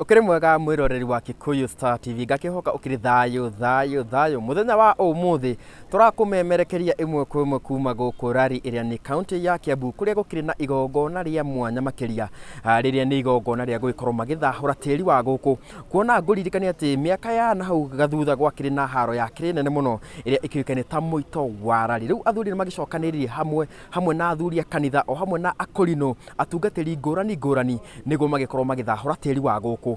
Ukiri mwega mwiroreri wa Kikuyu Star TV gakihoka ukiri thayo muthenya wa umuthi turakumemerekeria imwe kwa imwe kuma guku rari iria ni county ya Kiambu kuria gukiri na igongona ria mwanya makiria riria ni igongona ria guikorwo magithahura tiri wa guku kuona nguririkania ati miaka ya na hau gathutha gwakiri na haro ya kiri nene muno iria ikiukane ta muito wa rari riu athuri magicokaniririe hamwe na athuri a kanitha o hamwe na akorino atungatiri ngurani niguo magikorwo magithahura tiri wa guku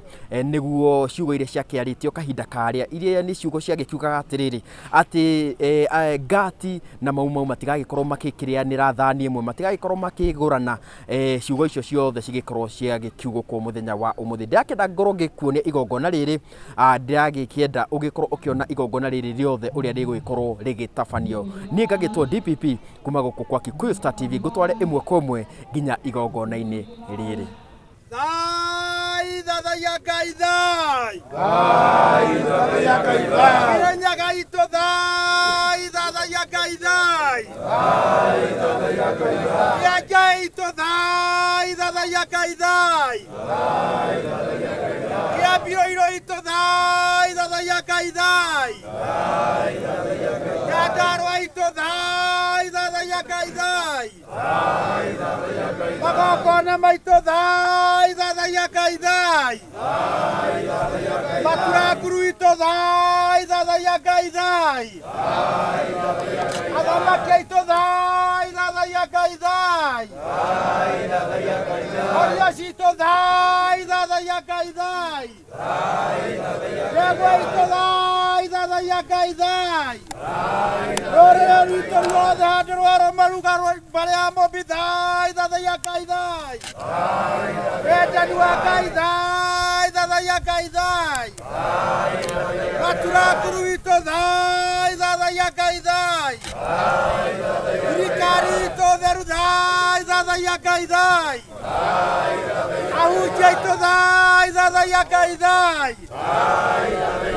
niguo ciugo iria ciakiaritio kahinda karia iria ni ciugo ciagikiugaga atiriri ati gati na maumau matigagikorwo makikirianira thani imwe matigagikorwo makigurana ciugo icio ciothe cigikorwo ciagikiugo kwa muthenya wa umuthi ndakenda ngoro ngikuonia igongona riri ndagikienda ugikorwo ukiona igongona riri riothe uria riguikorwo rigitafanio nie ngagitwo DPP kuma guku kwa Kikuyu Star TV gutware imwe kwa imwe nginya igongona-ini riri Thada ya kaidai Kirenya gaito thada ya kaidai Ya gaito thada ya kaidai Ya biro ito thada ya kaidai Ya darwa ito thada ya kaidai Magokona maito thada ya kaidai Matura kuruito thada ya kaidai Adama keito thada ya kaidai Oriasito thada ya kaidai Regueito thada ya kaidai Rore rito ruoda druaro marugaro baleamo bidai thada ya kaidai Edanu kaidai thada ya kaidai Matura kuruito thada ya kaidai Ricarito deru thada ya kaidai Ahujeito thada ya kaidai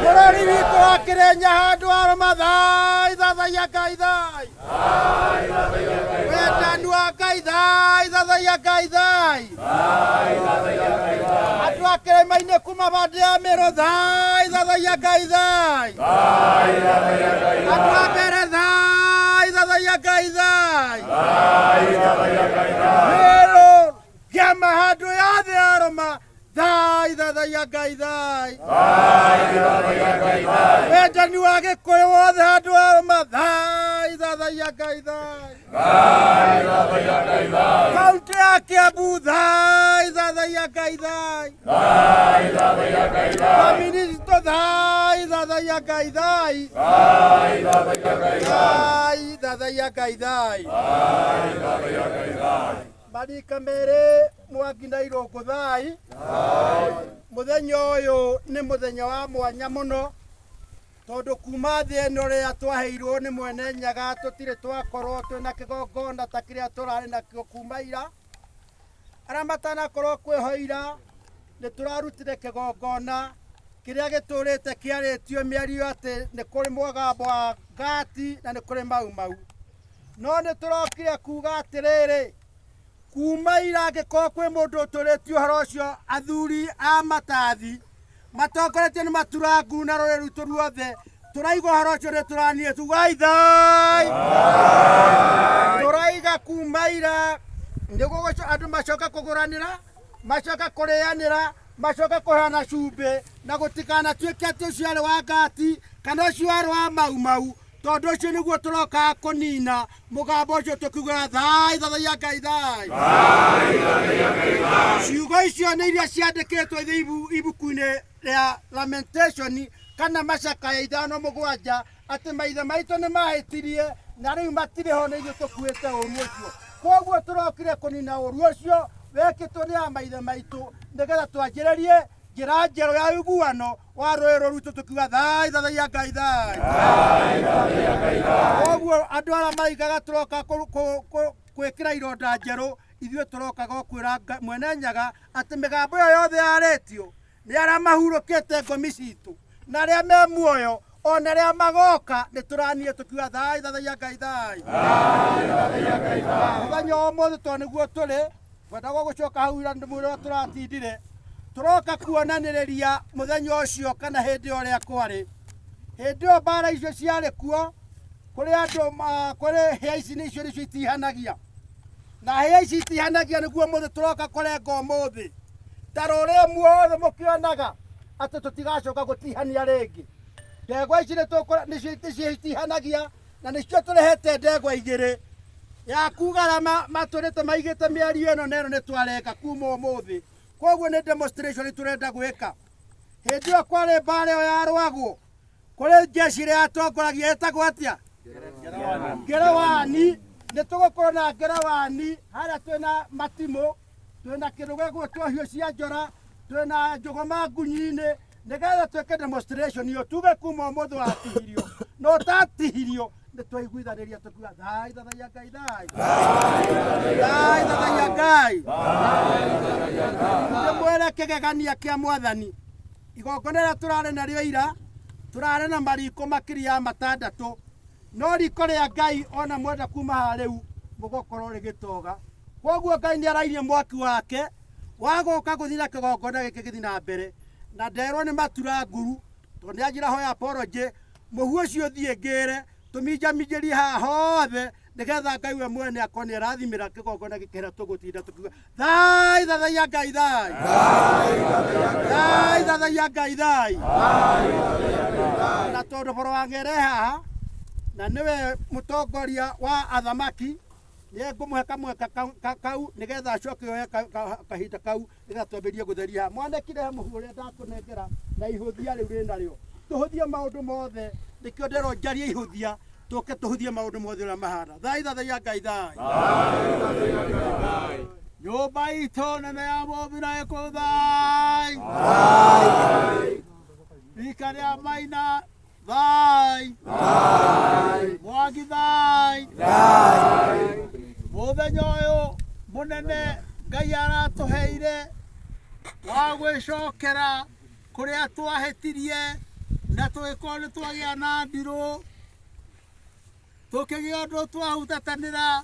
Mororito akirenya handu aroma thada ya kaidai Edanu kaidai thada ya kaidai Atu akire maine kuma bade ya mero thada ya kaidai Atu akire thada ya kaidai Mero Gama hadu ya de aroma thada ya kaidai Edanu wage koyo wothe hadu aroma thada ya kaidai County ya Kiambu thada ya kaidai Minister thada ya kaidai thada ya kaidai Marika mere mwakinda iroko thai muthenya uyu ni muthenya wa mwanya muno tondu kuma thi ino ria twaheirwo ni mwene nyaga tutire twakorwo twina kigongona ta kiria turari nakio kuma ira aria matanakorwo kwihoira ni turarutire kigongona kiria giturite kiaritio miario ati ni kuri mwagambo wa gati na ni kuri mau no ni turokire kuga atiriri kuma ira angĩkorwo kwĩ mũndũ ũtũrĩtio ũhoro ũcio athuri a matathi matongoretio nĩ matura nguru na rũrĩrĩ rwitũ ruothe tũraigua ũhoro ũcio nĩ tũranire tugai thai tũraiga kuma ira nĩguo andũ macoka kũgũranĩra macoka kũrĩanĩra macoka kũheana cumbĩ na gũtikanatuĩke atĩ ũcio arĩ wa ngati kana ũcio arĩ wa mau tondu ucio niguo turoka kunina mugambo ucio tukiuga thada ya kaidai ciugo icio nĩ iria ciandĩkĩtwo ibuku-inĩ rĩa Lamentation kana macaka ya 5:7 atĩ maithe maitũ nĩ mahĩtirie na rĩu matirĩ ho nĩ ithuĩ tũkuĩte ũru ũcio koguo tũrokire kunina ũru ũcio wekĩtwo nĩ maithe maitũ nĩgetha twanjĩrĩrie njĩra njerũ ya ũiguano wa rũrĩrĩ rwitũ tukiuga thada ya kaidai koguo andũ arĩa maigaga tũroka gwĩkĩra ironda njerũ ithuĩ tũroka gũkwĩra mwene nyaga atĩ mĩgambo ĩyo yothe yarĩtio nĩ arĩa mahurũkĩte ngomi citũ na arĩa me muoyo ona arĩa magoka nĩ tũranire tukiuga thada ya kaidai mũthenya ũmũthĩ tondũ nĩguo tũrĩ kwenda gũcoka hau ira ndĩmwĩre ũrĩa tũratindire turoka kuonanĩrĩria mũthenya ũcio kana hĩndĩ ũrĩa kwarĩ. Hĩndĩ ĩyo mbara icio ciarĩ kuo, kũrĩ andũ kũrĩ hĩa ici nĩcio itihanagia. Na hĩa ici itihanagia nĩguo mũthĩ tũroka kũrenga ũmũthĩ. Ta rũrĩa muothe mũkĩonaga atĩ tũtigacoka gũtihania rĩngĩ. Ndegwa ici nĩcio itihanagia na nĩcio tũrehete ndegwa igĩrĩ. Ya kuga matũrĩte maigĩte mĩario ĩno na ĩno nĩtwarenga kuma ũmũthĩ. Koguo nĩ demonstration tũrenda gwĩka. Hĩndĩ ĩyo kwarĩ mbara ĩyo yarwagwo, kũrĩ jeshi rĩa atongoragia ĩtagwo atĩa? Ngerewani. Nĩtũgũkorwo na ngerewani harĩa twĩna matimũ, twĩna kĩndũ gĩgwĩtwo hiũ cia njora, twĩna njũgũma ngunyi-inĩ, nĩgetha twĩke demonstration iyo tuge kuma ũmũthĩ watihirio. No ũtatihirio nĩtwaiguithanĩria tũkiuga thai thathaia Ngai thai. Thai thathaia Ngai. Ndĩmwĩre kĩgegania kĩa Mwathani. Igongona rĩrĩa tũrarĩ narĩo ira, tũrarĩ na mariko makĩria matandatũ. No riko rĩa Ngai ona mwenda kuma harĩu mũgũkorwo rĩgĩtoga. Koguo Ngai nĩarairie mwaki wake wagũka gũthiĩ na kĩgongona gĩkĩ gĩthiĩ na mbere. Na nderwo nĩ matura nguru tondũ nĩanjĩra hoya apology, mũhu ũcio thiĩ ngĩre tũminjaminjĩrie haha hothe nĩgetha Ngai we mwene akorwo nĩarathimĩra kĩgongona gĩkĩ kĩrĩa tũgũtinda tũkiuga thai thathaia Ngai thai. Thai thathaia Ngai thai. Na tondũ boro wang'ere haha na niwe mũtongoria wa athamaki, nĩngũmũhe kamweka kau nĩgetha acoke oye kahinda kau nĩgetha twambĩrĩrie gũtheria. Mwandĩkire mũhu ũrĩa ndakũnengera na ihũthia rĩu rĩ narĩo. Tũhũthie maũndũ mothe, nĩkĩo nderwo njarie ihũthia, tũke tũhũthie maũndũ mothe ũrĩa mahana. Thai thathaia Ngai thai. Nyũmba itũ nene ya mũbira ĩkũ thai. Rika rĩa Maina thai. Mwangi thai. Mũthenya ũyũ mũnene Ngai aratũheire wa gwĩcokera kũrĩa twahĩtirie na tũgĩkorwo nĩtwagĩa na ndirũ, tũkĩgĩa ũndũ twahutatanĩra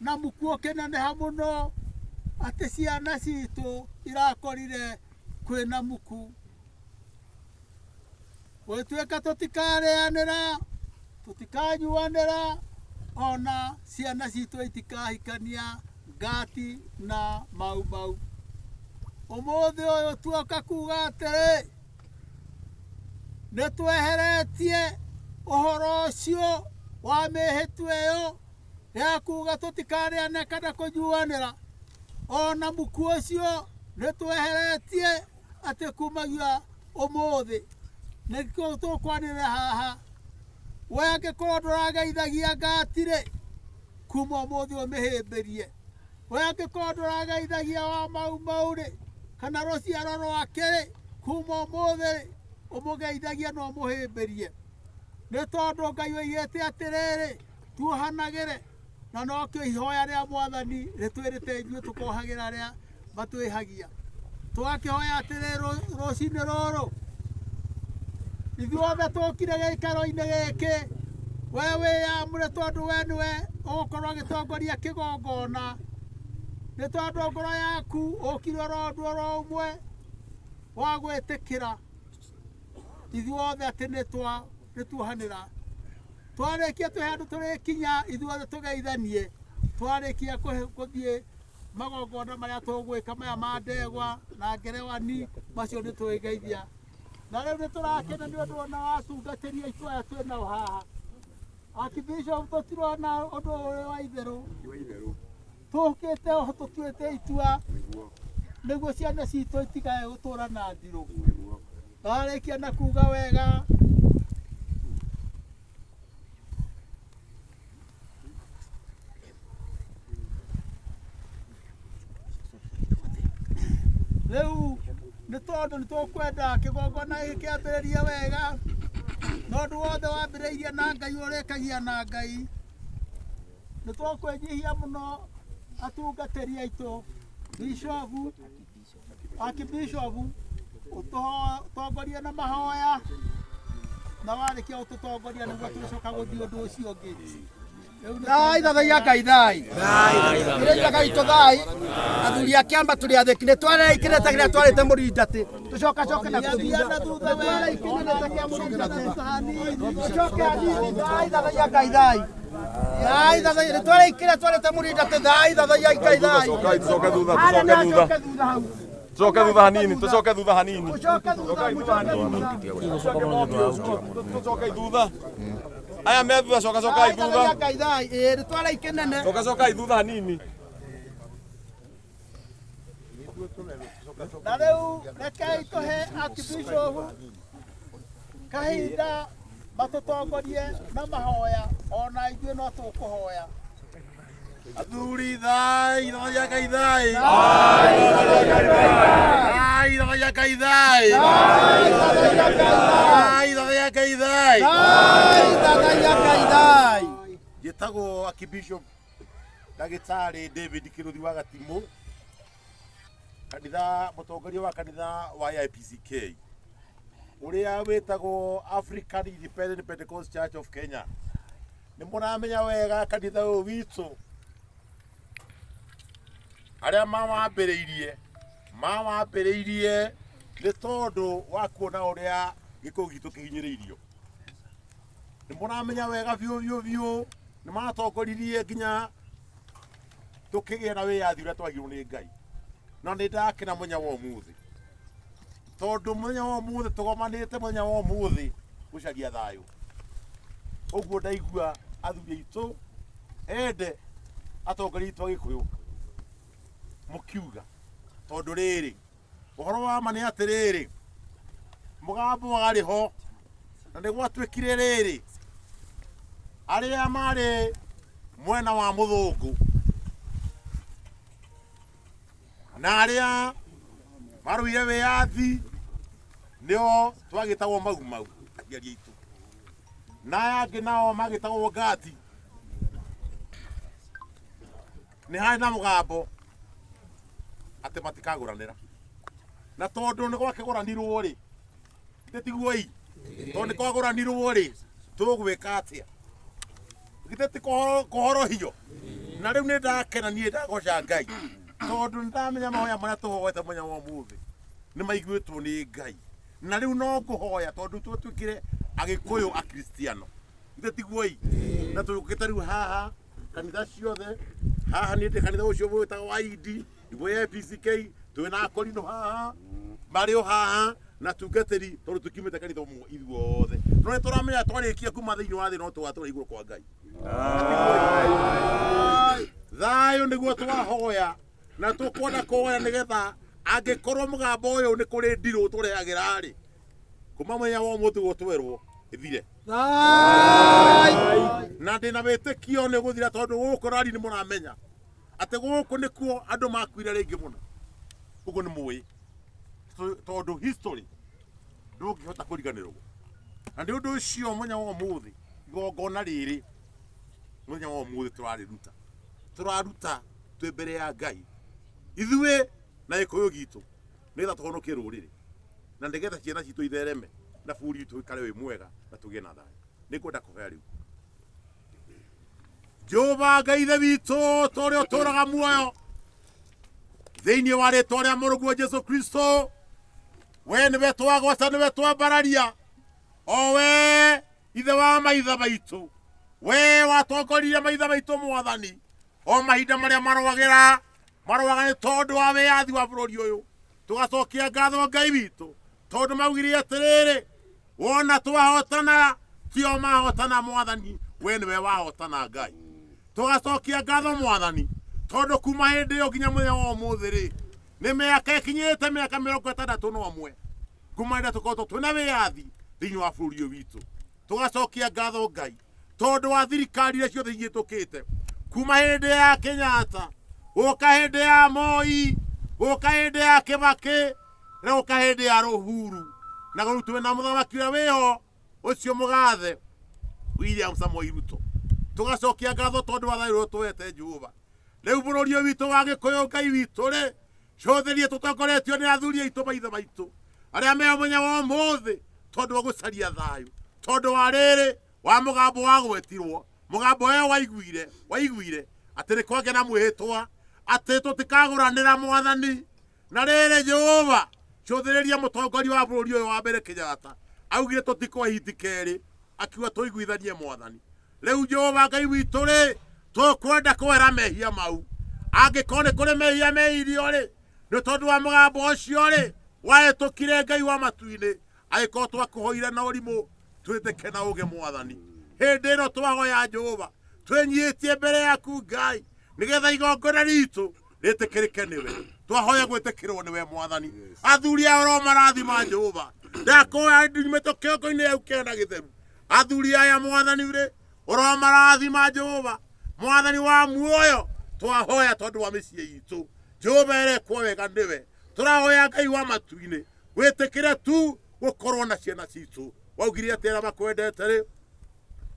na mũkuo ũkĩneneha mũno atĩ ciana citũ irakorire kwĩna mũku. Gwĩtuĩka tũtikarĩanĩra, tũtikanyuanĩra, ona ciana citũ itikahikania ngati na mau. Ũmũthĩ ũyũ tuoka kuga atĩrĩ, nĩtweheretie ũhoro ũcio wa mĩhĩtwa ĩyo ya kuga tũtikarĩane kana kũnyuanĩra. Ona mũku ũcio nĩtweheretie atĩ kumagia ũmũthĩ. Nĩkĩo tũkwanĩrĩra haha. We angĩkorwo ndũrageithagia ngati-rĩ, kuma ũmũthĩ ũmĩhĩmbĩrie. We angĩkorwo ndũrageithagia wa mau-rĩ, kana rũciaro rwake-rĩ, kuma ũmũthĩ ũmũgeithagia na ũmũhĩmbĩrie. Nĩ tondũ Ngai oigĩte atĩrĩrĩ, tuohanagĩre, na nokĩo ihoya rĩa Mwathani rĩtwĩrĩte ithuĩ tũkohagĩra arĩa matwĩhagia. Twakĩhoya atĩrĩrĩ rũcinĩ rũrũ, ithuothe tũkire gĩikaro-inĩ gĩkĩ, we wĩyamũre tondũ we nĩwe ũgũkorwo agĩtongoria kĩgongona. Nĩ tondũ ngoro yaku ũkire oro ũndũ oro ũmwe wa gwĩtĩkĩra ithuothe atĩ nĩtuohanĩra. Twarĩkia twĩ handũ tũrĩkinya ithuothe tũgeithanie, twarĩkia gũthiĩ magongona marĩa tũgwĩka maya ma ndegwa na ngerewani, macio nĩtwĩgeithia. Na rĩu nĩtũrakena nĩ ũndũ ona watungatĩria aitũ aya twĩnao haha. Archbishop tũtirona ũndũ ũrĩ wa itherũ. Tũkĩte ho tũtuĩte itua nĩguo ciana citũ itigae gũtũra na ndirũ. Twarĩkia na kuga wega, rĩu nĩ tondũ nĩtũkwenda kĩgongona gĩkĩ kĩambĩrĩrie wega, na ũndũ wothe wambĩrĩirie na Ngai ũrĩkagia na Ngai. Nĩtũkwĩnyihia mũno atungatĩri aitũ, Bishop, Archbishop, ũtongoria na mahoya, na warĩkia ũtũtongoria nĩguo tũcoka gũthiĩ ũndũ ũcio ũngĩ. Thai thathaia Ngai thai. Ĩrĩa Ngai tũthai. Athuri a Kĩamba tũrĩ athĩki. Nĩtwarĩra ikinete kĩrĩa twarĩte mũrindatĩ. Tũcokacoke na kũthutha thutha ikinete kĩa mũrindatĩ. Tũcoke hanini. Thai thathaia Ngai thai. Thai thathaia. Nĩtwarĩra ikinete twarĩte mũrindatĩ. Thai thathaia Ngai thai. Tucoke thutha. Tucoke thutha hanini. Tucoke thutha hanini. Tucoke thutha. Aya me thutha, coka thutha. Ngai thai. Nĩtwarĩra ikinene. Coka thutha hanini. Na rĩu rekei tũhe Archbishop kahinda matũtongorie na mahoya, ona ithuĩ no tũkũhoya. Athuri thai, thathaia Ngai thai. Thai, thathaia Ngai thai. Thai, thathaia Ngai thai. Thai, thathaia Ngai thai. Njĩtagwo Archbishop Ndagĩtarĩ David Kĩrũthi wa Gatimũ, kanitha mũtongoria wa kanitha wa IPCK, ũrĩa wĩtagwo African Independent Pentecostal Church of Kenya. Nĩ mũramenya wega kanitha ũyũ witũ arĩa mawambĩrĩirie nĩ tondũ wa kuona ũrĩa gĩkũyũ gitũ kĩhinyĩrĩirio. Nĩ mũramenya wega biũ nĩ matongoririe nginya tũkĩgĩa na wĩyathi ũrĩa twagĩirwo nĩ Ngai. Na nĩ ndakena mũthenya wa ũmũthĩ tondũ mũthenya wa ũmũthĩ tũgomanĩte mũthenya wa ũmũthĩ gũcaria thayũ. Ũguo ndaigua athuri aitũ ende atongoria aitũ a Gĩkũyũ mũkiuga, tondũ rĩrĩ ũhoro wa ma nĩ atĩrĩrĩ, mũgambo warĩ ho na nĩ gwatuĩkire rĩrĩ, arĩa marĩ mwena wa mũthũngũ na arĩa marũire wĩyathi nĩo twagĩtagwo mau aciari aitũ, na aya angĩ nao magĩtagwo ngati. Nĩ harĩ na mũgambo atĩ matikagũranĩra, na tondũ nĩ gwakĩgũranirwo rĩ, githĩ tiguoi? Tondũ nĩ kwagũranirwo rĩ, tũgwĩka atĩa? Githĩ ti kũhorohio? Na rĩu nĩ ndakena niĩ ndagoca Ngai tondũ nĩ ndamenya mahoya marĩa tũhoete mũthenya wa ũmũthĩ nĩ maiguĩtwo nĩ Ngai. Na rĩu no ngũhoya tondũ twatuĩkire Agĩkũyũ Akristiano, githĩ tiguoi? Na tũgĩũkĩte rĩu haha kanitha ciothe, haha nĩ ndĩ kanitha ũcio wĩtagwo wa ID, igwe IPCK, twĩ na akorino haha marĩ o haha na tungatĩri, tondũ tũkiumĩte kanitha ũmwe ithuothe. No nĩ tũramenya twarĩkia kuma thĩinĩ wa thĩ no tũgatũra igũrũ kwa Ngai. Thayũ nĩguo twahoya na tũkwenda kũhoya nĩgetha angĩkorwo mũgambo ũyũ nĩ kũrĩ ndirũ tũrehagĩra rĩ, kuma mũthenya wa ũmũthĩ gũtwerwo ĩthire. Na ndĩna wĩtĩkio nĩ gũthira tondũ gũkũ rari nĩ mũramenya atĩ gũkũ nĩkuo andũ makuire rĩngĩ mũno. Ũguo nĩ mũĩ tondũ history ndũngĩhota kũriganĩrwo. Na nĩ ũndũ ũcio mũthenya wa ũmũthĩ igongona rĩrĩ mũthenya wa ũmũthĩ tũraruta twĩ mbere ya Ngai ithuĩ na Gĩkũyũ gitũ nĩgetha tũhonokie rũrĩrĩ na nĩgetha ciana citũ ithereme na bũrũri witũ ũikare wĩ mwega na tũgĩe na thayũ. Nĩngwenda kũhoya rĩu. Jehova Ngai ithe witũ tũrĩa ũtũũraga muoyo thĩinĩ wa rĩĩtwa rĩa mũrũguo Jesũ Kristo, we nĩwe twagwata, nĩwe twambararia, o we ithe wa maithe maitũ, we watongoririe maithe maitũ Mwathani o mahinda marĩa marũagĩra nĩ tondũ wa wĩyathi wa bũrũri ũyũ. Tũgacokia ngatho Ngai witũ tondũ maugire atĩrĩrĩ, wona twahotana tio mahotana Mwathani, we nĩwe wahotana Ngai. Tũgacokia ngatho Mwathani tondũ kuma hĩndĩ ĩyo nginya mũthenya wa ũmũthĩ rĩ, nĩ mĩaka ĩkinyĩte mĩaka 61 kuma hĩndĩ tũkoretwo twĩna wĩyathi thĩinĩ wa bũrũri ũyũ witũ. Tũgacokia ngatho Ngai tondũ wa thirikari iria ciothe igĩtũkĩte kuma hĩndĩ ya Kenyatta, gũka hĩndĩ ya Moi, gũka hĩndĩ ya Kibaki, na gũka hĩndĩ ya Uhuru, na rĩu twĩna mũthamaki ũrĩa wĩho ũcio mũgathe William Samoei Ruto. Tũgacokia ngatho tondũ wa thayũ ũrĩa tũhete Jehova. Rĩu bũrũri ũyũ witũ wa Gĩkũyũ Ngai witũ rĩ, cũthĩrie tũtongoretio nĩ athuri aitũ maithe maitũ arĩa me mũthenya wa ũmũthĩ tondũ wa gũcaria thayũ, tondũ wa rĩrĩ wa mũgambo wa gwetirwo mugambo uyu waiguire ati ni kwage na mwihitwa ati tutikaguranira mwathani na riri Jehova cuthiriria mutongoria wa bururi uyu wa mbere Kenyatta augire tutikwa hiti keri akiuga tuiguithanie mwathani riu Jehova Ngai witu ri tukwenda kwera mehia mau angikorwo ni kuri mehia meirio ri ni tondu wa mugambo ucio ri wahetukire Ngai wa matu-ini agikorwo twakuhoire na urimu twitike na uge mwathani hindi ino twahoya Jehova twenyitie mbere yaku Ngai nigetha igongona ritu ritikirike niwe twahoya gwitikirwo niwe mwathani athuri aya ro marathima Jehova ndakoya ndimete kiongo-ini yau kena githeru athuri aya mwathani ri ro marathima Jehova mwathani wa muoyo twahoya tondu wa micie itu Jehova erekwo wega niwe turahoya Ngai wa matu-ini witikire tu gukorwo na ciana citu waugire atira makwendete ri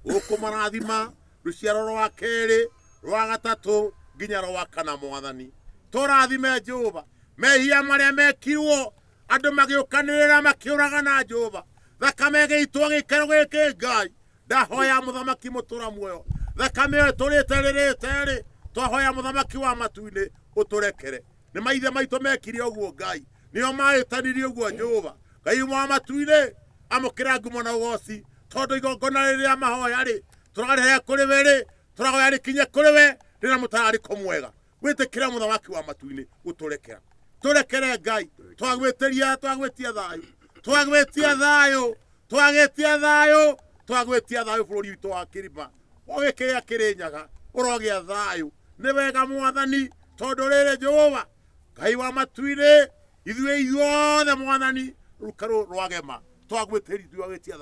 ukumarathima ruciaro rwa keri rwa gatatu nginya rwa kana mwathani turathime Jehova mehia maria mekirwo andu magiukanirira makiuragana Jehova thakame giitwo gikero giki Ngai ndahoya muthamaki mutura muoyo thakame turite ri twahoya muthamaki wa matu-ini uturekere ni maithe maitu mekire uguo Ngai nio maitanirie uguo Jehova Ngai wa matu-ini amukira ngumo na ugoci tondu igongona riria mahoya ri turarihe kuri we ri turahoya rikinye kuri we rina mutarariko mwega witikira muthamaki wa matu-ini uturekera turekere Ngai twagwitia thayo bururi witu wa Kirima ogikiria Kirinyaga urogia thayo ni wega mwathani tondu riri Jehova Ngai wa matu-ini ithuĩ iothe mwathani rukaro rwagema twagwitia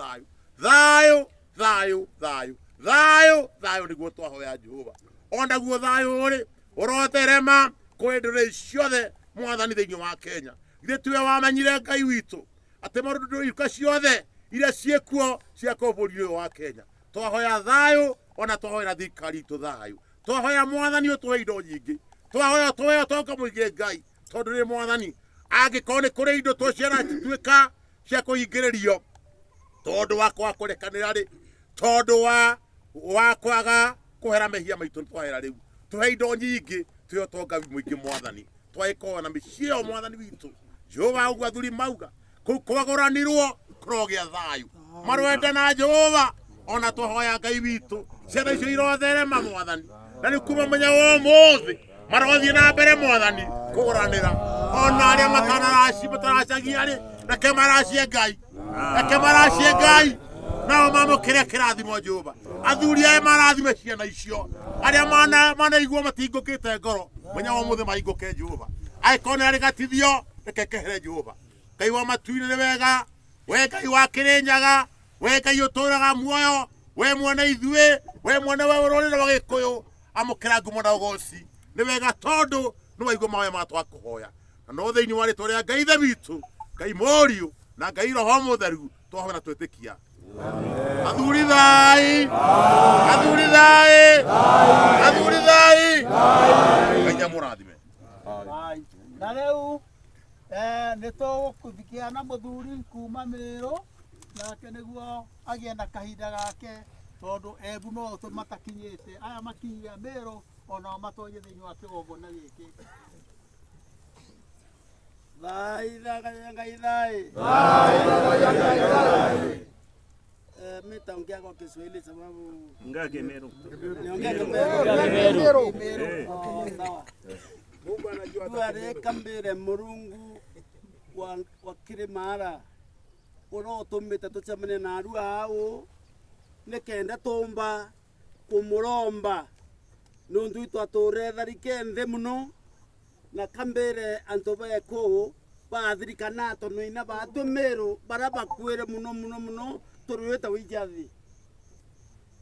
thayo niguo twahoya Jehova onaguo thayo ri uroterema kuri ndũrĩrĩ ciothe mwathani thĩinĩ wa Kenya ithe tiwe wamenyire Ngai witu ati maũndũ iruka ciothe iria ciĩkuo ciakwo bũrũri ũyũ wa Kenya twahoya thayo ona twahoya thirikari itu thayo twahoya mwathani ũtũhe indo nyingĩ twahoya tũheo tonga mũingĩ Ngai tondu rĩ mwathani angikorwo nĩ kũrĩ indo tũciaratuĩka cia kũhingĩrĩrio tondu wa kwaga kũrekanĩra rĩ tondu wa kwaga kũhera mehia maitũ twahera rĩu tũhe indo nyingĩ tũheo tonga mũingĩ mwathani twagĩkorwo na mĩciĩ ĩyo mwathani witũ Jehova ũguo athuri mauga kũu kwagũranĩrwo kũrogĩa thayo marwenda na Jehova ona twahoya Ngai witũ ciana icio irotherema mwathani na nĩ kuma menya ũmũthĩ marothiĩ na mbere mwathani kũgũranĩra ona arĩa mataracagia rĩ reke maracie Ngai nao mamũkĩre kĩrathimo Jehova athuri aya marathime ciana icio arĩa manaigua matingũkĩte ngoro menya ũmũthĩ mahingũke Jehova angĩkorwo nĩ arĩ gatithio reke kehere Jehova Ngai wa matu-ini nĩ wega we Ngai wa Kirinyaga we Ngai ũtũũraga muoyo we mwene ithuĩ we mwene wa rũrĩrĩ rwa Gĩkũyũ amũkĩra ngumo na ũgoci nĩ wega tondu nĩ waigua mahoya ma twakũhoya na no thĩinĩ wa rĩtwa rĩa Ngai ithe witũ Ngai mũriũ na Ngai roho mũtheru twahoya na twĩtĩkia athuri thai Ngai amũrathime na rĩu nĩ tũgũthikia na mũthuri kuma Mĩrũ nake nĩguo agĩe na kahinda gake tondu Embu no matakinyĩte aya makinyia Mĩrũ onao matonye thĩinĩ wa kĩgongona gĩkĩ mimi taongea kwa Kiswahili sababu ngake Meru. Niongea Meru. Sawa. Mungu anajua tuareka mbere Murungu wa Kirimara. Ono tumita tuchamane na aru ao. Nekenda tomba kumuromba. Nundu itwature tharike nthe muno na kambere antoba ko bathirikana tono ina batu Meru baraba kwere muno turueta wijathi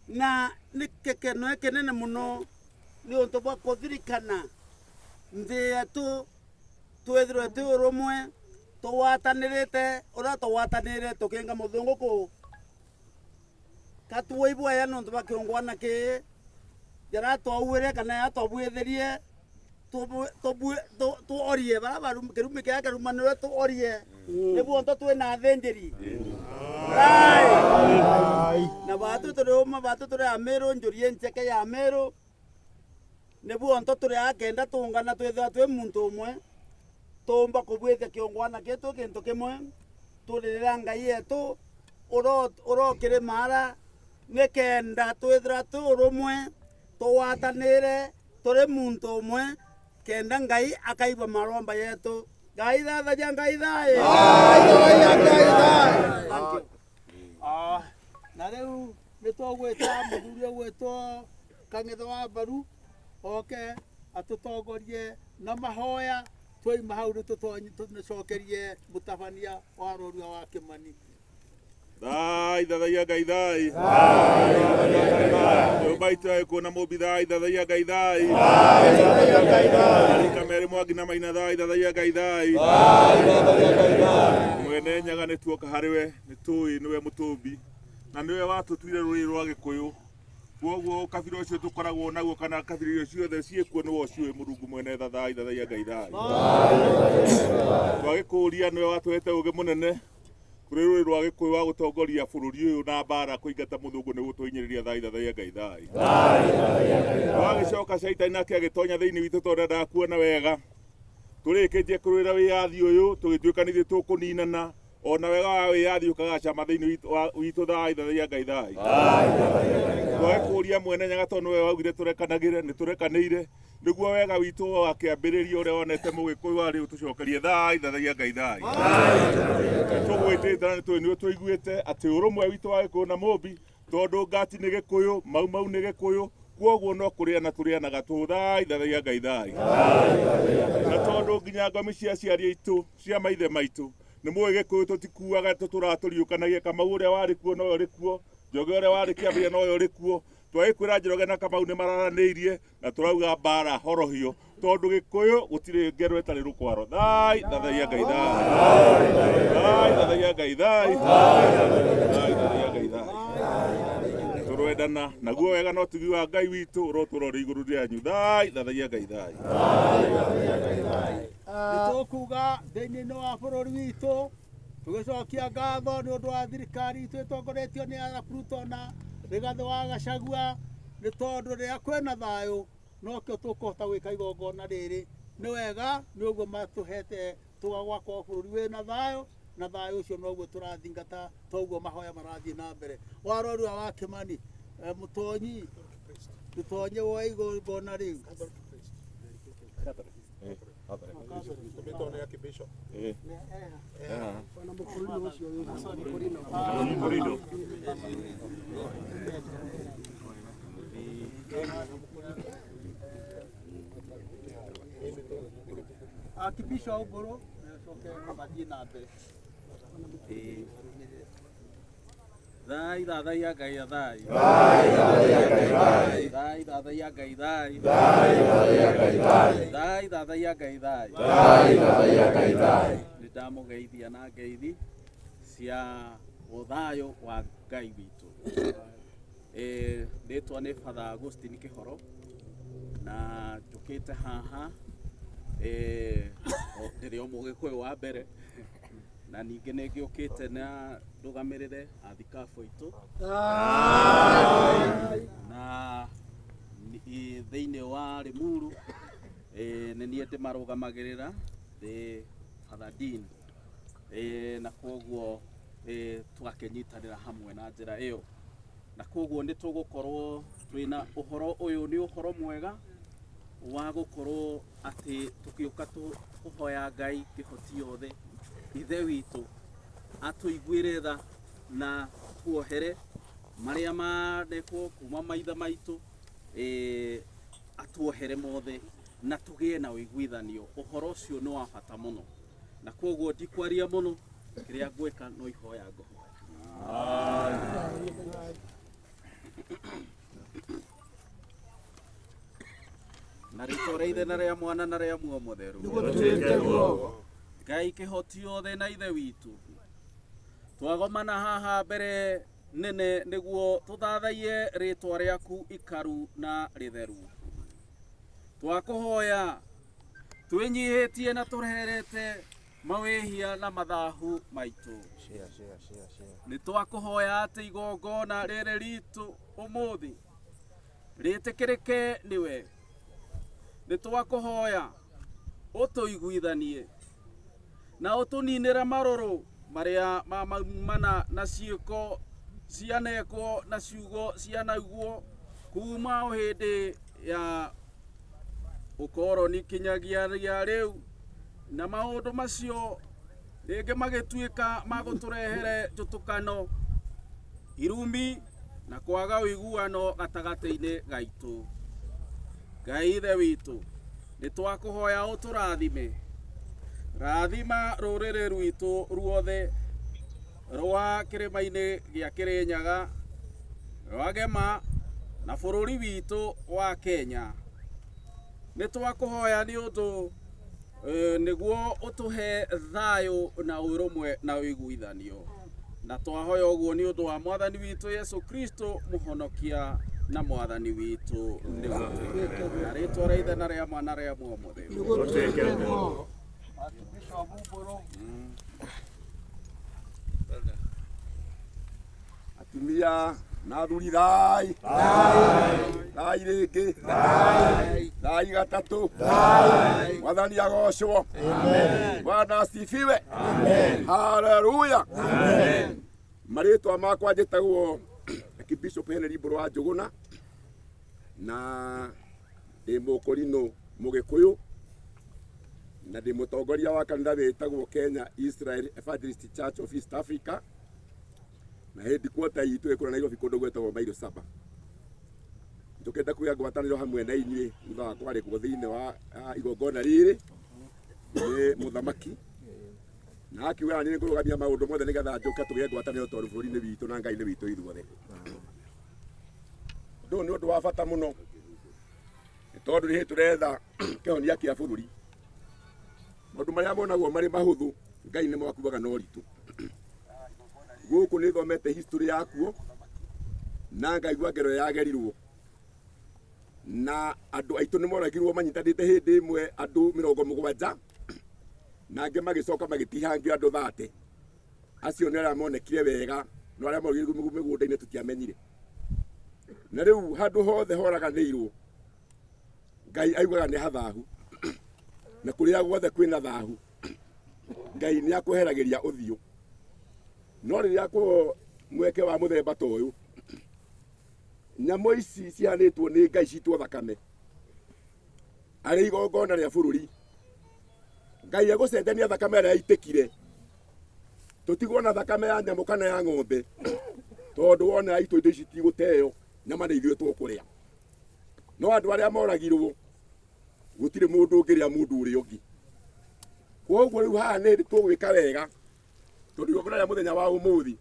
na nikekeno ekenene muno ni ontoba kuthirikana nthe atu twethirwe tu urumwe tuwatanirite ora tuwatanire tukinga muthungu ku katuwaibwa ya nontoba kiongwana ki jara twawire kana ya twabwetherie tu orie bara baru kerume kya kerumaniro tu orie nebu onto twena thenjeri na batu turuma batu turi Ameru njurie ncheke ya Ameru nebuo nto turi akenda tungana twetha twi muntu umwe tumba kubwithia kiongwana gitu kintu kimwe turirira ngai yetu urokire mara nikenda twithira tu urumwe tuwatanire turi muntu umwe kenda ngai akaiba maromba yetu ngai thatharia ngai thae na riu nitwagwita muthuri gwitwo Kang'ethe wa Mbaru oke atutongorie na mahoya twaima hau tucokerie mutabania wa Rorua wa Kimani. Thai thathaia ngai thai nyumba itu ikuona mubi thai thathaia ngai thai Kamere Mwangi na Maina thai thathaia ngai thai mwene Nyaga nituoka hariwe nitui niwe mutumbi na niwe watutuire ruri rwa Gikuyu koguo kabira ucio tukoragwo naguo kana kabira ciothe ciekuo niwe ucio Murungu mwene thai thathaia ngai thai twagikuria niwe watuhete uge munene kuri ruri rwa Gikuyu wa gutongoria bururi uyu na mbara kuingata muthungu ni gutwinyiria thai thathaia ngai thai wagicoka caitani nake agitonya thiini witu tondu ndakuona wega turikitie kurwira wiyathi uyu tugituika nithi tukuninana ona wega wa wiyathi ukagacama thiini witu thai thathaia ngai thai twagikuria mwene Nyaga tondu we waugire turekanagire ni turekanire niguo wega witu wakiambiriria uria wonete Mugikuyu ari utucokerie thai thathaia ngai thai tugwitite na niwe tuiguite ati urumwe witu wa Gikuyu na Mumbi tondu ngati ni Gikuyu mau ni Gikuyu koguo no kuriana turianaga tu thai thathaia ngai thai na tondu nginya ngomi cia ciari itu cia maithe maitu ni muwe Gikuyu tutikuaga turaturiukanagia Kamau uria wari kuo no uri kuo Njoge uria wari Kiambia no uri kuo twagikwira Njoroge na Kamau ni mararaniirie na turauga mbara horohio tondu Gikuyu gutiri ngero etari rukwaro thai thathaia ngai thai thai thathaia ngai thai thai thathaia ngai thai turwendana naguo wega no tugi wa Ngai witu urotura uri iguru rianyu thai thathaia ngai thai nitukuga thiini wa bururi witu tugicokia ngatho ni undu wa thirikari itu itongoretio ni Pluto na Rigathi wa Gachagua ni tondu ria kwena thayu nokio tukuhota gwika igongona riri ni wega ni uguo matuhete tugagwakwa bururi wina thayu na thayu ucio noguo turathingata toguo mahoya marathie na mbere wa Rorua wa Kimani mutonyi tutonye wa igongona riu akibisho uboro soke bathie na mbere thai thathaia ngai thai thai thathaia ngai thai thai thathaia ngai thai ni ndamugeithia na ngeithi cia uthayo wa Ngai witu nditwa ni Father Augustine Kihoro na njukite haha ndiri o Mugikuyu wa mbere na ningi ningiukite na ndugamirire athikabu itu na thiini wa Limuru ni nie ndimarugamagirira ndi Father Dean na koguo twakenyitanira hamwe na njira iyo na koguo ni tugukorwo twina uhoro uyu ni uhoro mwega wa gukorwo ati tukiuka tuhoya Ngai kihoti yothe ithe witu atuiguire tha na tuohere maria manekwo kuma maitha maitu atuohere mothe na tugie na uiguithanio uhoro ucio ni wa bata muno na koguo ndikwaria muno kiria ngwika no ihoya ngohoya na ritwa ria Ithe na ria Mwana na ria Muoyo Mutheru Ngai kihoti yothe na ithe witu twagomana haha mbere nene niguo tuthathaie ritwa riaku ikaru na ritheru twakuhoya twinyihitie na turerete mawihia na mathahu maitu ni twakuhoya ati igongona riri ritu umuthi ritikirike niwe ni twakuhoya utuiguithanie na utuninira maruru maria mana na ciiko cianekwo na ciugo cianaiguo kuma o hindi ya ukoroni kinyagia ria riu na maundu macio ringi magituika maguturehere jutukano irumi na kwaga uiguano gatagati-ini gaitu. Ngai ithe witu ni twakuhoya uturathime, rathima ruriri rwitu ruothe rwa kirima-ini gia Kirinyaga, rwa Gema na bururi witu wa Kenya. Ni twakuhoya ni undu niguo utuhe thayo na urumwe na uiguithanio, na twahoya uguo ni undu wa mwathani witu Yesu Kristo muhonokia na mwathani witu na ritwa ria Ithe na ria Mwana ria Muoyo Mutheru. Atumia na athuri thai thai ringi thai gatatu mwathani agocwo. Bwana asifiwe. Haleluya. Maritwa makwa njitagwo Bishop Henry Mburu wa Njuguna na ndi mukurino mugikuyu na ndi mutongoria wa kanitha witagwo Kenya Israel Evangelist Church of East Africa na headquarter yitu ikura Nairobi kundu gwetagwo Mairo Saba. Tukenda kuya ngwataniro hamwe na inyuĩ thutha wa kwarĩkwo thĩinĩ wa igongona rĩrĩ nĩ mũthamaki na akiuga nĩ ngũrũgamia maũndũ mothe nĩgetha njoke tũgĩe ngwatanĩro tondũ bũrũri-inĩ witũ na Ngai-inĩ witũ ithuothe. Ũndũ nĩ ũndũ wa bata mũno tondũ nĩ tũretha kĩhonia kĩa bũrũri. Maũndũ marĩa monagwo marĩ mahũthũ Ngai nĩ makuaga na ũritũ. Gũkũ nĩ thomete history yakuo na ngaigua ngero yagerirwo na andu aitu ni moragirwo manyitanite hindi imwe andu 70 na ange magicoka magitihangio andu 30. Acio ni aria monekire wega no aria moragirwo migunda-ini tutiamenyire. Na riu handu hothe horaganirwo Ngai aiguaga ni hathahu na kuria guothe kwina thahu Ngai ni akuheragiria uthio. No riria ko mweke wa muthemba ta uyu nyamo ici cihanĩtwo nĩ Ngai citwo thakame arĩ igongona rĩa bũrũri. Ngai egũcenjania thakame ĩrĩa yaitĩkire tũtigwo na thakame ya nyamũ kana ya ng'ombe tondũ wona itũ indo ici tigũteo nyama nĩ ithuĩ tũkũrĩa. No andũ arĩa moragirwo gũtirĩ mũndũ ũngĩrĩa mũndũ ũrĩa ũngĩ. Koguo rĩu haha nĩ tũgwĩka wega tondũ igongona rĩa mũthenya wa ũmũthĩ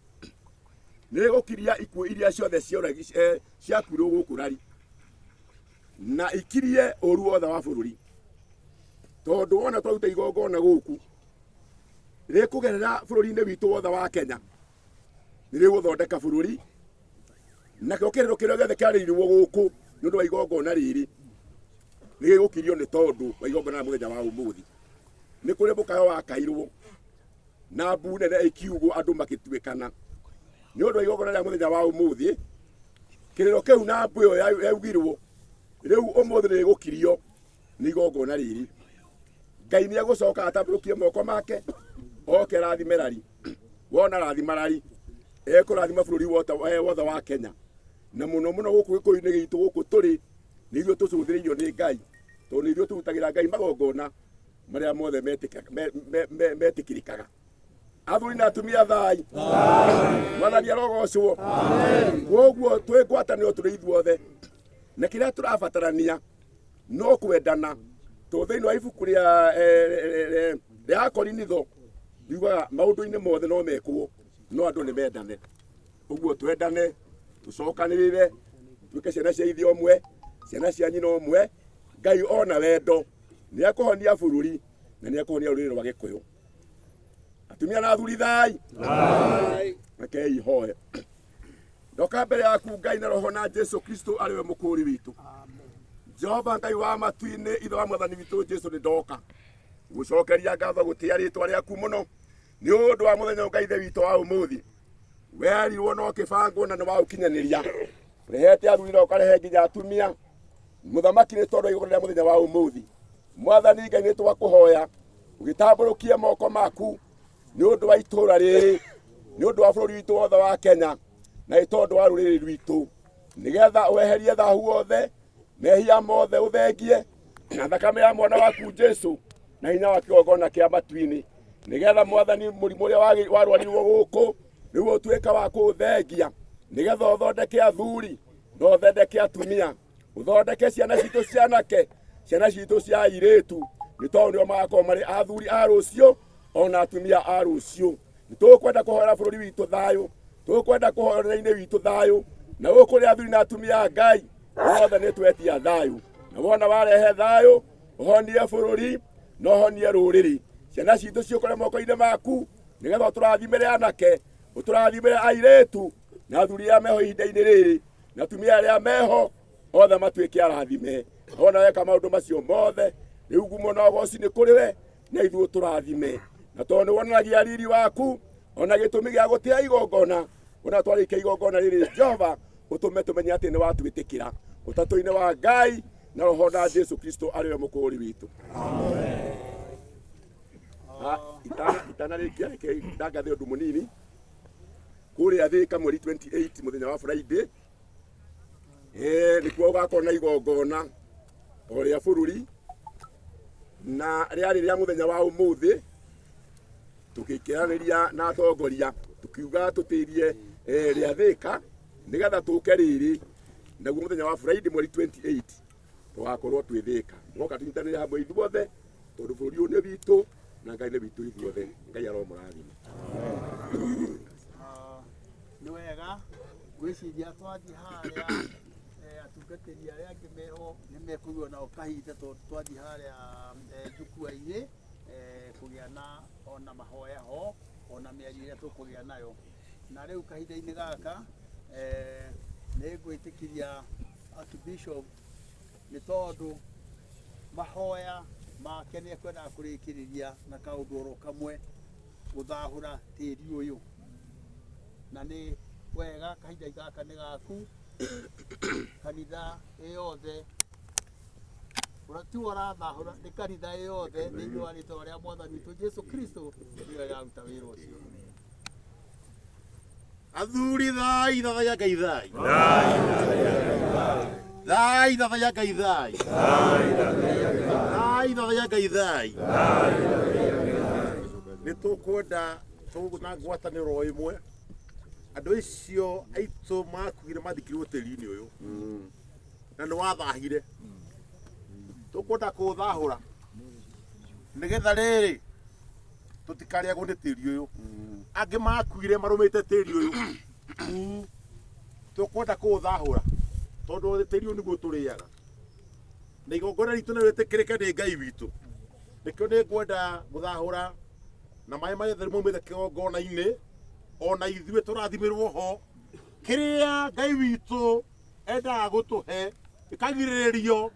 nĩ gũkiria ikuũ iria ciothe ciakuirwo gũkũ rari na ikirie ũru wothe wa bũrũri. Tondũ wona twaruta igongona gũkũ rĩkũgerera bũrũri-inĩ witũ wothe wa Kenya nĩ rĩgũthondeka bũrũri na kĩrĩro kĩrĩa gĩothe kĩarĩirwo gũkũ nĩ ũndũ wa igongona rĩrĩ nĩ gĩgũkirio nĩ tondũ wa igongona rĩa mũthenya wa ũmũthĩ. Nĩ kũrĩ mũkayo wakairwo na mbu nene ikiugwo andũ magĩtuĩkana nĩ ũndũ wa igongona rĩa mũthenya wa ũmũthĩ. Kĩrĩro kĩu na mbu ĩyo yaugirwo rĩu ũmũthĩ nĩ gĩgũkirio nĩ igongona rĩrĩ. Ngai nĩ egũcoka atambũrũkie moko make oke rathime rari. Wona rathima rari ekũrathima bũrũri wothe wa Kenya na mũno mũno gũkũ gĩkũyũ-inĩ gitũ gũkũ tũrĩ nĩ ithuĩ tũcũthĩrĩirio nĩ Ngai tondũ nĩ ithuĩ tũrutagĩra Ngai magongona marĩa mothe metĩkĩrĩkaga. Athuri na atumia thai mwathani arogocwo. Koguo twĩ ngwatanĩro tũrĩ ithuothe na kĩrĩa tũrabatarania no kwendana tondũ thĩinĩ wa ibuku rĩa Akorinitho riugaga maũndũ-inĩ mothe no mekwo no andũ nĩ mendane. Ũguo twendane tũcokanĩrĩre tuĩke ciana cia ithe ũmwe ciana cia nyina ũmwe. Ngai ona wendo nĩ ekũhonia bũrũri na nĩ ekũhonia rũrĩrĩ rwa Gĩkũyũ. Atumia na athuri thai rekei hoe. Ndoka mbere yaku Ngai na roho na Jesu Kristo arĩwe mũkũri witũ. Jehova Ngai wa matu-inĩ ithe wa mwathani witũ Jesu nĩ ndoka gucokeria ngatho gutia ritwa riaku muno ni undu wa muthenya Ngai ithe witũ wa umuthi werirwo no kĩbangwo na nĩ wa ũkinyaniria rehete athuri na ũkarehe nginya atumia muthamaki nĩ tondũ igũrũ rĩa muthenya wa umuthi mwathani Ngai nĩ twakũhoya ũgĩtambũrũkie moko maku nĩ ũndũ wa itũũra rĩrĩ nĩ ũndũ wa bũrũri witũ wothe wa Kenya na tondũ wa rũrĩrĩ rwitũ nĩgetha weherie thahu wothe mehia mothe ũthengie na thakame ya mwana waku Jesu na hinya wa kĩgongona kĩa matu-inĩ nĩgetha mwathani mũrimũ ũrĩa warwarirwo gũkũ nĩguo ũtuĩka wa kũũthengia nĩgetha ũthondeke athuri na ũthondeke atumia ũthondeke ciana citũ cianake ciana citũ cia airĩtu nĩ tondũ nĩo magakorwo marĩ athuri a rũciũ ona atumia a rũciũ nĩ tũkwenda kũhoera bũrũri witũ thayũ tũkwenda kũhoera-inĩ witũ thayũ na gũkũ rĩ athuri na atumia Ngai othe nĩ twetia thayũ na wona warehe thayũ ũhonie bũrũri na ũhonie rũrĩrĩ ciana citũ ciũkore moko-inĩ maku nĩgetha ũtũrathimĩre anake ũtũrathimĩre airĩtu na athuri arĩa meho ihinda-inĩ rĩrĩ na atumia arĩa meho othe matuĩke arathime ona weka maũndũ macio mothe rĩu ngumo na ũgooci nĩ kũrĩ we na ithuĩ tũrathime na tondũ nĩ wonanagia riri waku ona gĩtũmi gĩa gũtĩa igongona ona twarĩkia igongona rĩrĩ Jehova ũtũme tũmenye atĩ nĩ watwĩtĩkĩra ũtatũ-inĩ wa Ngai na roho na Jesu Kristo arĩ we mũkũũri witũ amen. Itanarĩkia reke ndangathe ũndũ mũnini kũrĩa Thĩka mweri 28 mũthenya wa Friday nĩkuo gũgakorwo na igongona o rĩa bũrũri na rĩarĩ rĩa mũthenya wa ũmũthĩ tũgĩkĩranĩria na atongoria tukiuga tũtĩrie rĩa Thĩka nĩgetha tũke rĩrĩ naguo mũthenya wa Friday mweri 28 tũgakorwo twĩ Thĩka ngoka tũnyitanĩre hamwe ithuothe tondũ bũrũri ũyũ nĩ witũ na Ngai nĩ witũ ithuothe Ngai aromũrathime nĩ wega gwĩciria twathiĩ harĩa atungatĩri arĩa angĩ meho nĩ mekũigua nao kahinda tondũ twathiĩ harĩa njukua-inĩ kũgĩa na ona mahoya ho ona mĩario ĩrĩa tũkũgĩa nayo na rĩu kahinda-inĩ gaka nĩ ngwĩtĩkĩria Archbishop nĩ tondũ mahoya make nĩ ekwendaga kũrĩkĩrĩria na kaũndũ oro kamwe gũthahũra tĩri ũyũ na nĩ wega kahinda gaka nĩ gaku kanitha yothe tu arathahũra nĩ kanitha yothe thĩinĩ wa rĩtwa rĩa mwathani witũ Jesu Kristo nĩwe ĩraruta wĩra ũcio athuri thai thathaia Ngai thai thai thathaia Ngai thai thai thathaia Ngai thai nĩ tũkwenda tũna ngwatanĩro ĩmwe andũ icio aitũ makuire mathikirwo tĩri-inĩ ũyũ na nĩ wathahire tũkwenda kũũthahũra nĩgetha rĩrĩ tũtikarĩagwo nĩ tĩri ũyũ angĩ makuire marũmĩte tĩri ũyũ tũkwenda kũũthahũra tondũ tĩri ũyũ nĩguo tũrĩaga na igongona ritũ nĩ rĩtĩkĩrĩke nĩ Ngai witũ nĩkĩo nĩ ngwenda gũthahũra na maĩ matheru maumĩte kĩgongona-inĩ ona ithuĩ tũrathimĩrwo ho kĩrĩa Ngai witũ endaga gũtũhe gĩkagirĩrĩrio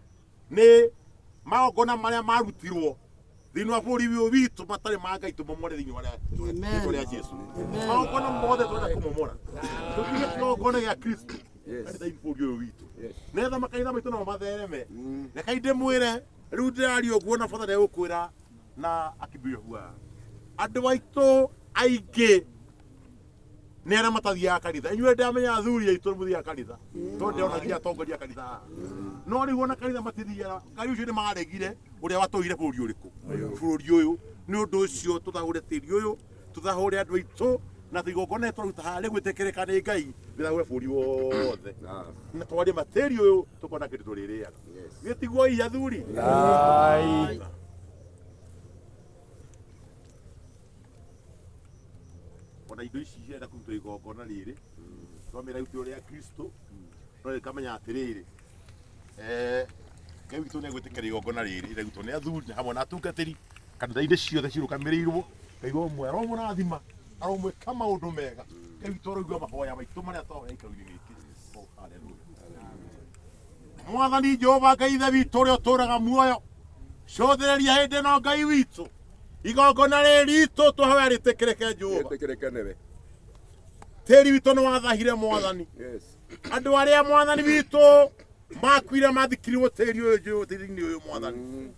nĩ magongona marĩa marutirwo thĩinĩ wa bũrũri ũyũ witũ matarĩ ma Ngai tũmomore thĩinĩ wa rĩa Jesu magongona mothe twenda kũmomora tũtige kĩgongona gĩa Kristo thĩinĩ bũrũri ũyũ witũ nĩgetha makanitha maitũ namo mathereme reke ndĩmwĩre rĩu ndĩraria ũguo na bata ndegũkwĩra na akĩmbia andũ aitũ aingĩ nĩ arĩa matathiaga kanitha inyuĩ ndamenya athuri aitũ mũthiaga kanitha tondũ ndĩronagia atongoria kanitha haha no rĩu ona kanitha matithiaga Ngai ũcio nĩ maregire ũrĩa watũire bũrũri ũrĩkũ bũrũri ũyũ nĩ ũndũ ũcio tũthahũre tĩri ũyũ tũthahũre andũ aitũ na igongona twaruta harĩa gwĩtĩkĩrĩka nĩ Ngai tũthahũre bũrũri wothe na twarĩe matĩri ũyũ tũkona kĩndũ tũrĩrĩaga gĩtiguoi athuri ona indo ici cienda kũruta igongona rĩrĩ twamĩra rĩu rĩa Kristo no rĩkamenya atĩrĩrĩ Ngai witũ nĩ egwĩtĩkĩra igongona rĩrĩ rĩrutwo nĩ athuri hamwe na atungatĩri kanitha-inĩ ciothe cirũgamĩrĩirwo Ngai ũmwe aromũrathima aromwĩka maũndũ mega Ngai witũ aroigua mahoya maitũ marĩa twahoya gĩikaro-inĩ gĩkĩ mwathani Jehova Ngai ithe witũ ũrĩa ũtũũraga muoyo cothereria hĩndĩ ĩno Ngai witũ igongona rĩrĩ ritũ tũhoya rĩtĩkĩrĩke Jehova. Gĩtĩkĩrĩke nĩwe. Tĩri witũ nĩ wathahire Mwathani. Yes. Andũ arĩa Mwathani witũ makuire mathikirirwo tĩri ũyũ tĩri-inĩ ũyũ Mwathani.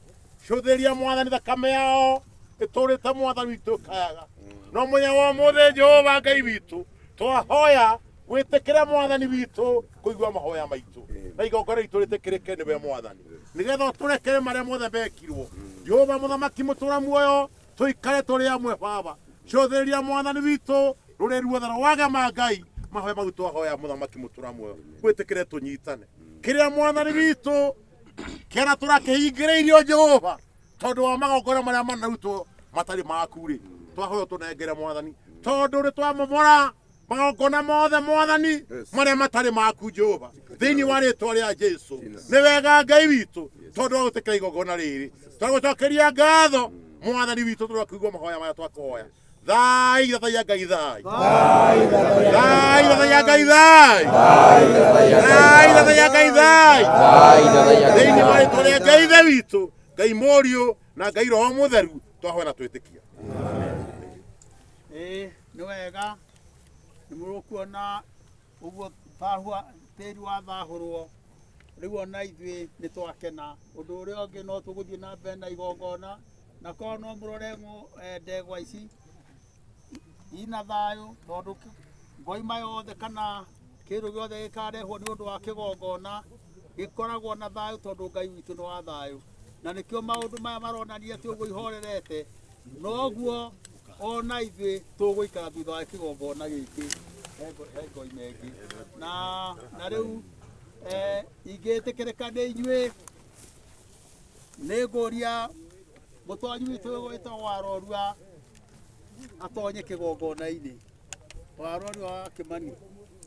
Cothereria Mwathani thakame yao ĩtũrĩte Mwathani witũ kayaga. No mũthenya wa ũmũthĩ Jehova Ngai witũ twahoya wĩtĩkĩre Mwathani witũ kũigua mahoya maitũ. Na igongona ritũ rĩtĩkĩrĩke nĩwe Mwathani. Nĩgetha ũtũrekere marĩa mothe mekirwo. Jehova mũthamaki mũtũra muoyo tũikare tũrĩ amwe Baba. Cothereria Mwathani witũ rũrĩ ruothe rwagema Ngai mahoya mau twahoya mũthamaki mũtũra muoyo. Wĩtĩkĩre tũnyitane. Kĩrĩa Mwathani witũ kĩana tũrakĩhingĩrĩirio Jehova tondũ wa magongona marĩa manarutwo matarĩ maku rĩ. Twahoya tũnengere Mwathani tondũ nĩ twamomora magongona mothe Mwathani marĩa matarĩ maku Jehova thĩinĩ wa rĩĩtwa rĩa Jesũ. Nĩ wega Ngai witũ tondũ wa gũtĩkĩra igongona rĩrĩ. Twagũcokeria ngatho Mwathani witũ tũrakũigua mahoya maya twakũhoya. Thai thathaia Ngai thai. Thai thathaia Ngai thai. Thai thathaia Ngai thai. Thĩinĩ wa rĩĩtwa rĩa Ngai ithe witũ Ngai Mũriũ na Ngai Roho Mũtheru twahoya na twĩtĩkia. Nĩ wega nĩ mũkuona ũguo thahua tĩri wa thahũrwo rĩu ona ithuĩ nĩ twakena. Ũndũ ũrĩa ũngĩ no tũgũthiĩ na mbere na igongona na korwo no mũrore ndegwa ici ina thayũ tondũ ngoima yothe kana kĩndũ gĩothe gĩkarehwo nĩ ũndũ wa kĩgongona gĩkoragwo na thayũ tondũ Ngai witũ nĩ wa thayũ. Na nĩkĩo maũndũ maya maronania atĩ ũguo ihorerete noguo ona ithuĩ tũgũikara thutha wa kĩgongona gĩkĩ ngoima ĩngĩ. Na rĩu ingĩtĩkĩrĩka nĩ inyuĩ nĩ ngũria mũtonyi witũ wĩtagwo Warorua atonye kĩgongona-inĩ. Warorua wa Kĩmani.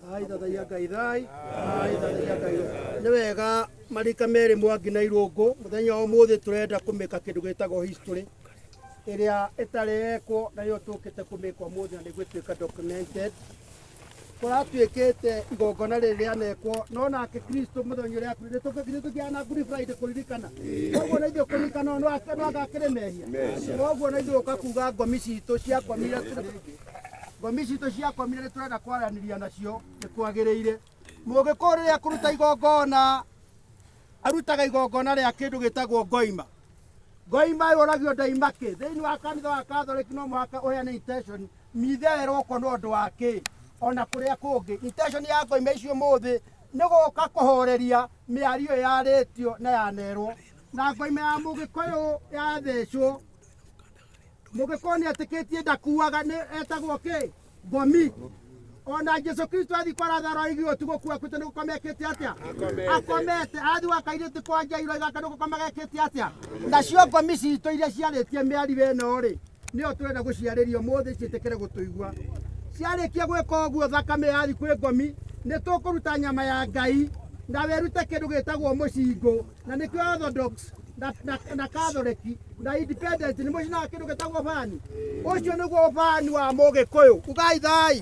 Thai thathaia Ngai thai. Thai thathaia Ngai. Nĩ wega marika merĩ Mwangi na Irũngũ mũthenya wa ũmũthĩ tũrenda kũmĩka kĩndũ gĩtagwo history ĩrĩa ĩtarĩ ekwo nayo tũkĩte kũmĩka ũmũthĩ na nĩguo ĩtuĩka documented. Kũratuĩkĩte igongona rĩrĩ rĩanekwo no nake Kristo mũthenya ũrĩa akuire tũkĩgĩa na Good Friday kũririkana. Koguo na ithuĩ kũririkana no agakĩrĩ mehia. Koguo na ithuĩ ũkakuga ngomi citũ ciakomire nĩ tũrenda kwaranĩria nacio nĩ kwagĩrĩire. Mũgĩkũyũ rĩrĩa kũruta igongona arutaga igongona rĩa kĩndũ gĩtagwo ngoima. Ngoima yũragio ndaimake thĩinĩ wa kanitha wa Catholic no mũhaka ũheane intention mitherwo ko no ũndũ wa kĩ ona kũrĩa kũngĩ. Intention ya ngoima icio mũthĩ nĩ gũka kũhoreria mĩario yarĩtio na yanerwo. Na ngoima ya mũgĩkũyũ yathecwo mũgĩkũyũ nĩ etĩkĩtie ndakuaga nĩ etagwo kĩ ngomi. Ona Jesu Kristo athi kwaratha igio tugukua kwĩte nĩ gũkomekĩte atĩa akomete athi wakairĩte kwa Njairũ igaka nĩ gũkomekĩte atĩa. Nacio ngomi citũ iria ciarĩtie mĩario ĩno rĩ nĩyo tũrenda gũciarĩrio mũthĩ ciĩtĩkĩre gũtũigua. Ciarĩkia gwĩka ũguo thakame yathi kwĩ ngomi nĩ tũkũruta nyama ya Ngai na werute kĩndũ gĩtagwo mũcingo na nĩkĩo Orthodox na Catholic na Independent nĩ mũcinaga kĩndũ gĩtagwo bani. Ũcio nĩguo bani wa mũgĩkũyũ. Ugai thai.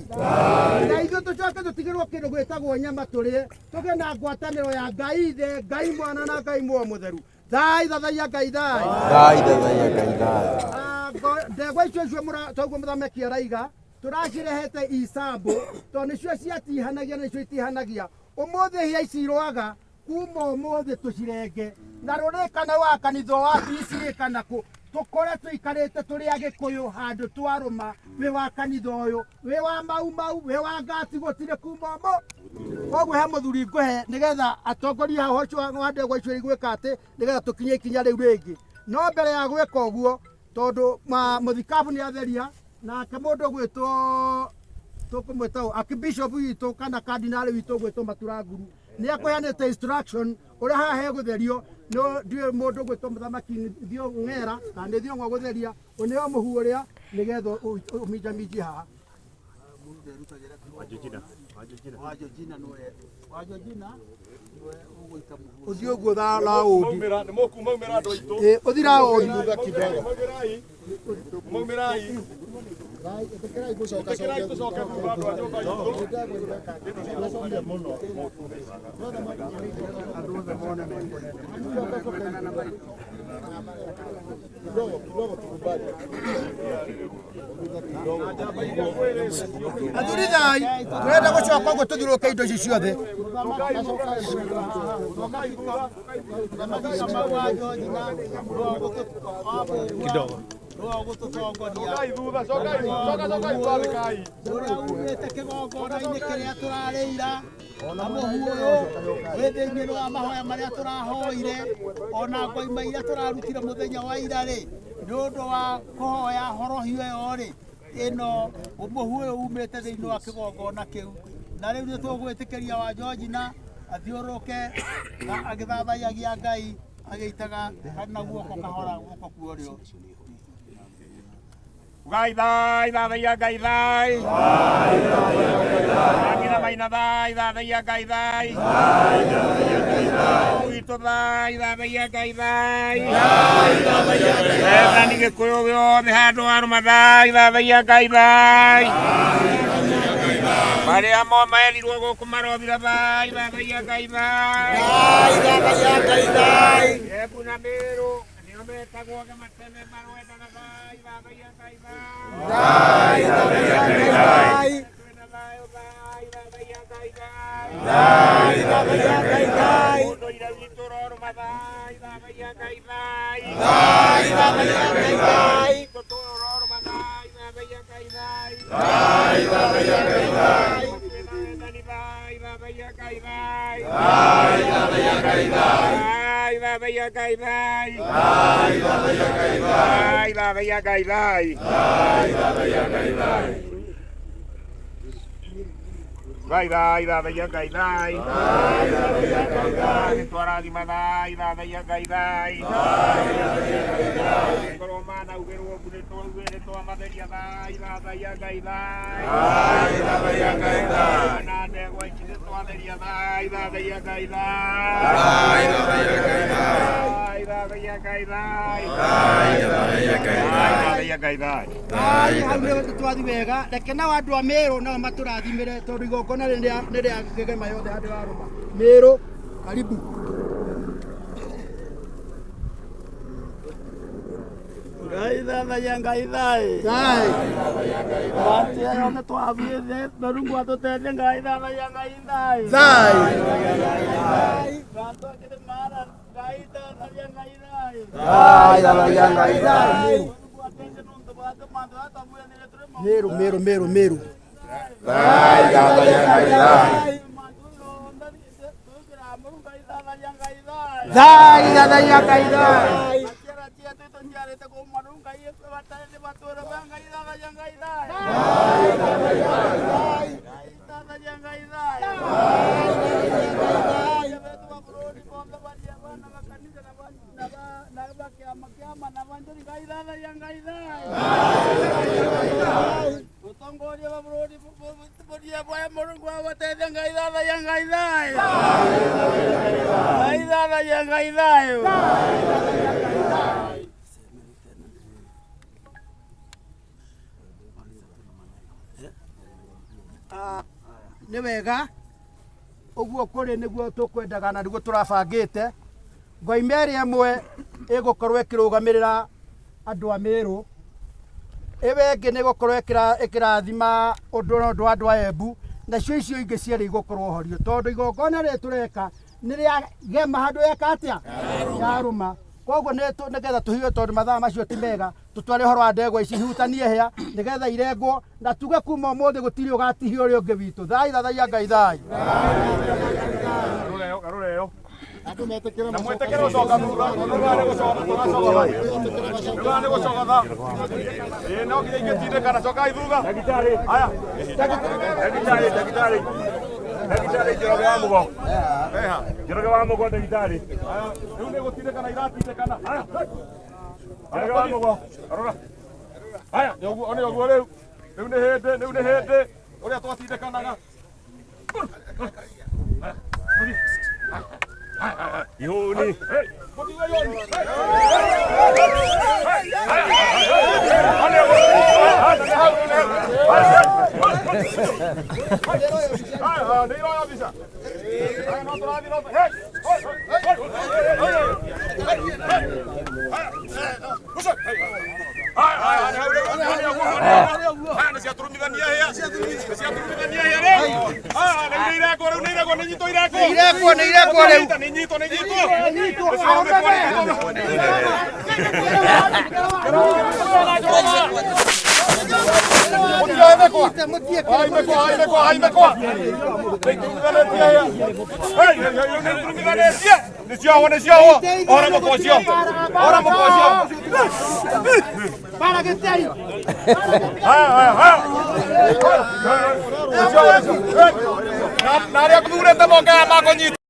Na ithuĩ tũcoke tũtigĩrwo kĩndũ gĩtagwo nyama tũrĩe tũgĩe na ngwatanĩro ya Ngai Ithe Ngai Mwana na Ngai Muoyo Mũtheru. Thai thathaia Ngai thai. Thai thathaia Ngai thai. Ndegwa icio toguo mũthamaki araiga tũracirehete icambũ tondũ nĩcio ciatihanagia na nĩcio itihanagia. Ũmũthĩ hia ici irwaga kuma ũmũthĩ tũcirenge na rũrĩkana wa kanitha wa icirĩkana kũ tũkore tũikarĩte tũrĩ Agĩkũyũ handũ twarũma wĩ wa kanitha ũyũ wĩ wa mau wĩ wa ngati gũtirĩ kuma ũmũ. Koguo he mũthuri ngũhe nĩgetha atongoria hao ũcio wa ndegwa icio igwĩka atĩ nĩgetha tũkinye ikinya rĩu rĩngĩ. No mbere ya gwĩka ũguo tondũ mũthikabu nĩ atheria nake mũndũ gwĩtwo tũkũmwĩta Archbishop witũ kana Cardinal witũ gwĩtwo Maturanguru nĩ akũheanĩte instruction ũrĩa haha hegũtherio no ndiũ mũndũ gwĩtwo mũthamaki Thio Ng'era kana nĩ Thio gũtheria ũneo mũhu ũrĩa nĩgetha ũminjaminji haha. Wajojina uthio ũguo la ũndi nĩ mũkumaumĩra andũ aitũ ũthira ũndi muga kidogo maumirai Athurithai turenda gucoka uguo tuthiuruke indo ici ciothe kidogo urite kigongona-inĩ kĩrĩa tũrarĩira na mũhuũyũ wĩ thĩinĩ wa mahoya marĩa tũrahoire ona ngoima iria tũrarutire mũthenya wa ira rĩ nĩ ũndũ wa kũhoya horohio ĩyo rĩ ĩno mũhuũyũ umĩte thĩinĩ wa kĩgongona kĩu na rĩu nĩ tũgwĩtĩkĩria wa Georgina athiũrũke agĩthathaiyagia Ngai agĩitaga na guoko kahora guoko kuorio Ngai thai thathaia Ngai thai Ngina maina thai thathaia Ngai thai Uitu thai thathaia Ngai thai Ethani Gĩkũyũ gĩothe handũ arũma thai thathaia Ngai thai Marĩa mo merirwo gũkũ marothira thai thathaia Ngai thai Embu na Mĩrũ nĩo metagwo Gamateme marwendaga thai thathaia Ngai thai Ũndũire witũ ũrorũma thai thathaia Ngai thai Ũtũtũ ũrorũma thai thathaia Ngai thai Wendani thai thathaia Ngai thai thathaia Ngai thai thathaia Ngai thai Ngai thai thathaia Ngai thai nĩtwarathima thai thathaia Ngai thai korwo manaugĩrwo ũguo nĩtwamatheria thai thathaia Ngai thai na ndegwa ici nĩtwatheria thai thathaia Ngai thai thathaia Ngai thai thathaia Ngai thai hau nĩ twathi wega reke nao andũ a Mĩrũ nao matũrathimĩre tondũ igongona nĩ rĩa ngegema yothe handũ harũma Mĩrũ karibu Ngai thathaia Ngai thai Mati ĩyo nĩ twathiĩte Mũrungu atũteithie Ngai thathaia Ngai thai Ganto akĩrĩmara Ngai thathaia Ngai thai thathaia Ngai thai Mĩrũ Mĩrũ Mĩrũ Mĩrũ Thai thathaia Ngai thai Thai thathaia Ngai thai utongoria wa burudi budia bwa Mungu awateithie Ngai thathaia Ngai thai Ngai thathaia Ngai thai nĩ wega ũguo kũrĩ nĩguo tũkwendaga na nĩguo tũrabangĩte ngoima ĩrĩa ĩmwe ĩgũkorwo ĩkĩrũgamĩrĩra andũ a Mĩrũ ĩwe ĩngĩ nĩ ĩgũkorwo ĩkĩrathima ũndũ wa andũ a Embu nacio icio ingĩ cierĩ igũkorwo horio tondũ igongona rĩrĩ tũreka nĩ rĩa gema handũ yeka atĩa yarũma koguo nĩgetha tũhiũe tondũ mathaa macio ti mega tũtware ũhoro wa ndegwa ici ihutanie hĩa nĩgetha irengwo na tuge kuma ũmũthĩ gũtirĩ ũgatihia ũrĩa ũngĩ witũ thai thathaia Ngai thai andũ metĩkĩre na mwĩtĩkĩre gũcoka thutha nĩ gũcoka tha no nginya ingĩtindĩkana cokai thutha aya ndagĩtarĩ Njoroge wa Mũgo Njoroge wa Mũgo ndagĩtarĩ rĩu nĩ gũtindĩkana iratindĩkana Njoroge wa Mũgo arora aya nĩ ũguo rĩu nĩ hĩndĩ ũrĩa twatindĩkanaga ihũni Nari akudurete moka ya makonyita.